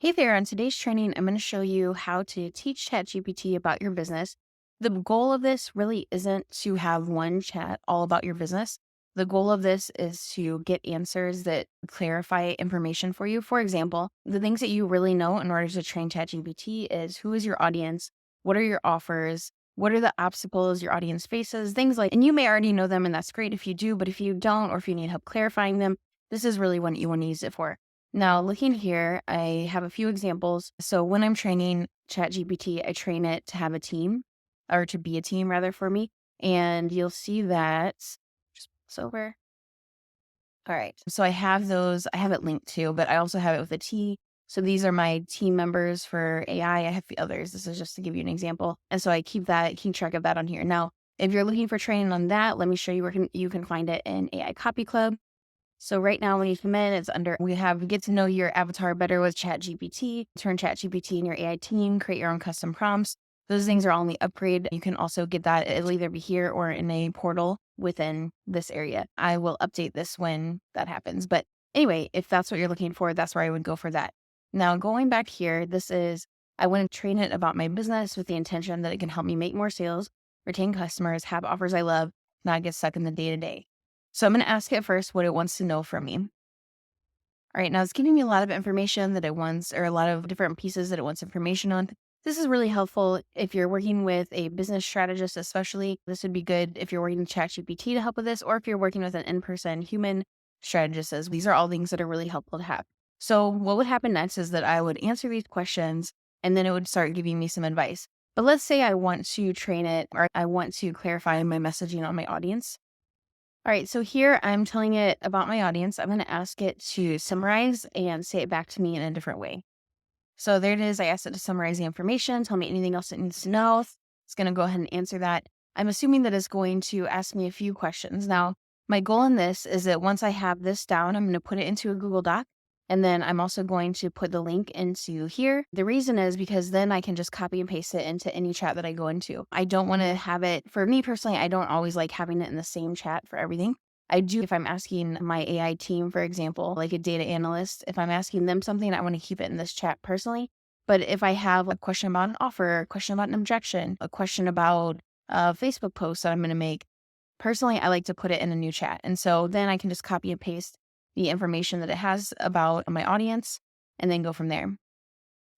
Hey there, on today's training, I'm going to show you how to teach ChatGPT about your business. The goal of this really isn't to have one chat all about your business. The goal of this is to get answers that clarify information for you. For example, the things that you really know in order to train ChatGPT is who is your audience? What are your offers? What are the obstacles your audience faces? Things like, and you may already know them, and that's great if you do, but if you don't, or if you need help clarifying them, this is really what you want to use it for. Now, looking here, I have a few examples. So when I'm training ChatGPT, I train it to have a team or to be a team rather for me. And you'll see that just this over. All right. So I have those, I have it linked to, but I also have it with a T. So these are my team members for AI. I have others. This is just to give you an example. And so I keep track of that on here. Now, if you're looking for training on that, let me show you where you can find it in AI Copy Club. So right now when you come in, it's under, we have get to know your avatar better with ChatGPT, turn ChatGPT in your AI team, create your own custom prompts. Those things are all in the upgrade. You can also get that. It'll either be here or in a portal within this area. I will update this when that happens. But anyway, if that's what you're looking for, that's where I would go for that. Now going back here, I want to train it about my business with the intention that it can help me make more sales, retain customers, have offers I love, not get stuck in the day to day. So I'm going to ask it first what it wants to know from me. All right, now it's giving me a lot of information that it wants, or a lot of different pieces that it wants information on. This is really helpful if you're working with a business strategist, especially. This would be good if you're working with ChatGPT to help with this, or if you're working with an in-person human strategist. These are all things that are really helpful to have. So what would happen next is that I would answer these questions, and then it would start giving me some advice. But let's say I want to train it, or I want to clarify my messaging on my audience. All right, so here I'm telling it about my audience. I'm going to ask it to summarize and say it back to me in a different way. So there it is. I asked it to summarize the information, tell me anything else it needs to know. It's going to go ahead and answer that. I'm assuming that it's going to ask me a few questions. Now, my goal in this is that once I have this down, I'm going to put it into a Google Doc. And then I'm also going to put the link into here. The reason is because then I can just copy and paste it into any chat that I go into. I don't want to have it, for me personally, I don't always like having it in the same chat for everything. I do if I'm asking my AI team, for example, like a data analyst, if I'm asking them something, I want to keep it in this chat personally. But if I have a question about an offer, a question about an objection, a question about a Facebook post that I'm going to make, personally, I like to put it in a new chat. And so then I can just copy and paste the information that it has about my audience and then go from there.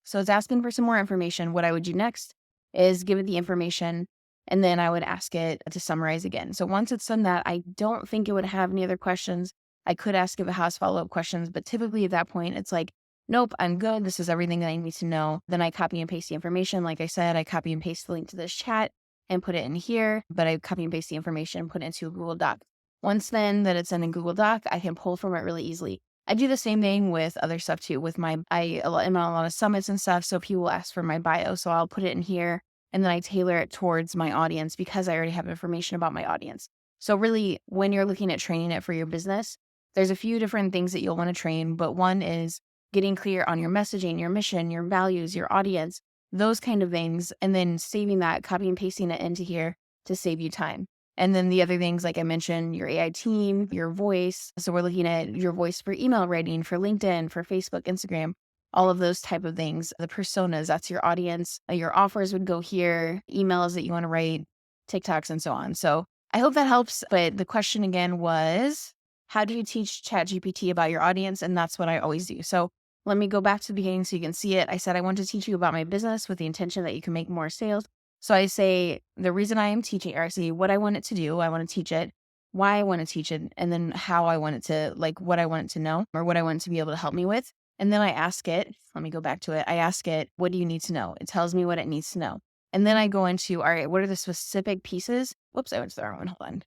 So it's asking for some more information. What I would do next is give it the information, and then I would ask it to summarize again. So once it's done that, I don't think it would have any other questions. I could ask if it has follow-up questions, but typically at that point, it's like, nope, I'm good. This is everything that I need to know. Then I copy and paste the information. Like I said, I copy and paste the link to this chat and put it in here, but I copy and paste the information and put it into a Google Doc. Once then that it's in a Google Doc, I can pull from it really easily. I do the same thing with other stuff too. I'm on a lot of summits and stuff, so people ask for my bio, so I'll put it in here, and then I tailor it towards my audience because I already have information about my audience. So really, when you're looking at training it for your business, there's a few different things that you'll want to train, but one is getting clear on your messaging, your mission, your values, your audience, those kind of things, and then saving that, copy and pasting it into here to save you time. And then the other things, like I mentioned, your AI team, your voice. So we're looking at your voice for email writing, for LinkedIn, for Facebook, Instagram, all of those type of things. The personas, that's your audience. Your offers would go here, emails that you want to write, TikToks, and so on. So I hope that helps. But the question again was, how do you teach ChatGPT about your audience? And that's what I always do. So let me go back to the beginning so you can see it. I said I want to teach you about my business with the intention that you can make more sales. So I say the reason I am teaching, or I say what I want it to do, I want to teach it, why I want to teach it, and then how I want it to, like what I want it to know or what I want it to be able to help me with. And then I ask it, let me go back to it. I ask it, what do you need to know? It tells me what it needs to know. And then I go into, all right, what are the specific pieces? Whoops, I went to the wrong one. Hold on.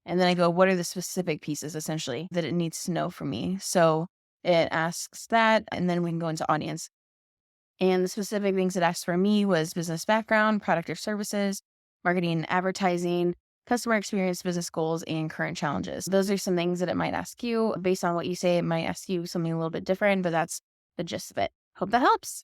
And then I go, what are the specific pieces essentially that it needs to know from me? So it asks that, and then we can go into audience. And the specific things it asked for me was business background, product or services, marketing, advertising, customer experience, business goals, and current challenges. Those are some things that it might ask you. Based on what you say, it might ask you something a little bit different, but that's the gist of it. Hope that helps.